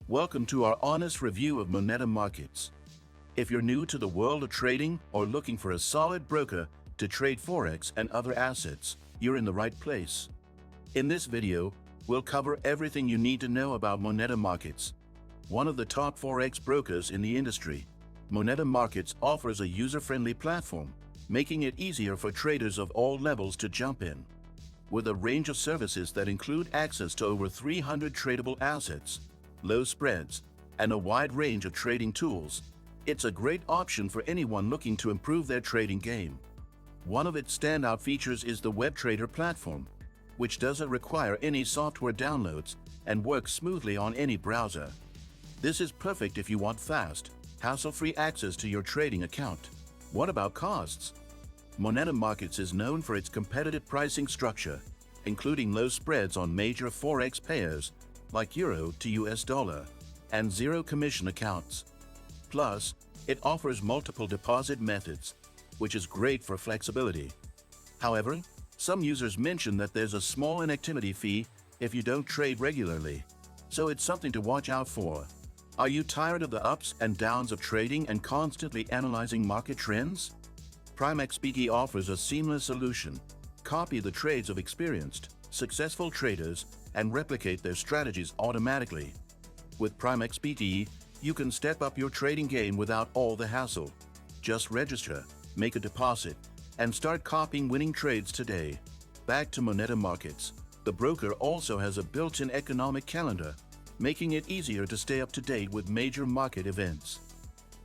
Welcome to our honest review of Moneta markets. If you're new to the world of trading or looking for a solid broker to trade Forex and other assets, you're in the right place. In this video, we'll cover everything you need to know about Moneta markets. One of the top Forex brokers in the industry, Moneta Markets offers a user-friendly platform, making it easier for traders of all levels to jump in. With a range of services that include access to over 300 tradable assets, low spreads, and a wide range of trading tools, it's a great option for anyone looking to improve their trading game. One of its standout features is the WebTrader platform, which doesn't require any software downloads and works smoothly on any browser. This is perfect if you want fast, hassle-free access to your trading account. What about costs? Moneta Markets is known for its competitive pricing structure, including low spreads on major Forex pairs like Euro to US dollar and zero commission accounts. Plus, it offers multiple deposit methods, which is great for flexibility. However, some users mention that there's a small inactivity fee if you don't trade regularly, so it's something to watch out for. Are you tired of the ups and downs of trading and constantly analyzing market trends? PrimeXBT offers a seamless solution. Copy the trades of experienced, successful traders and replicate their strategies automatically. With PrimeXBT, you can step up your trading game without all the hassle. Just register, make a deposit, and start copying winning trades today. Back to Moneta Markets. The broker also has a built-in economic calendar, making it easier to stay up to date with major market events.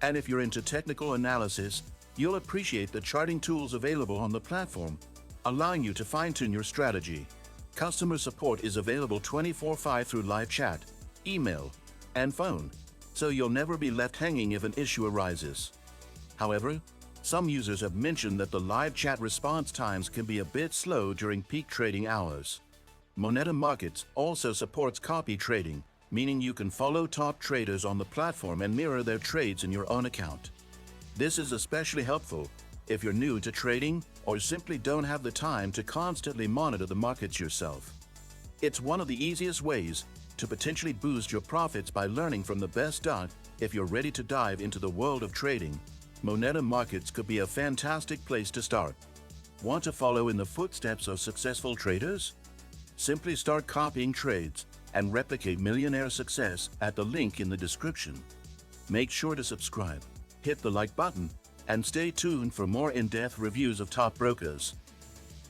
And if you're into technical analysis, you'll appreciate the charting tools available on the platform, allowing you to fine-tune your strategy. Customer support is available 24/5 through live chat, email, and phone, so you'll never be left hanging if an issue arises. However, some users have mentioned that the live chat response times can be a bit slow during peak trading hours. Moneta Markets also supports copy trading, meaning you can follow top traders on the platform and mirror their trades in your own account. This is especially helpful if you're new to trading or simply don't have the time to constantly monitor the markets yourself. It's one of the easiest ways to potentially boost your profits by learning from the best. If you're ready to dive into the world of trading, Moneta Markets could be a fantastic place to start. Want to follow in the footsteps of successful traders? Simply start copying trades and replicate millionaire success at the link in the description. Make sure to subscribe, hit the like button, and stay tuned for more in-depth reviews of top brokers.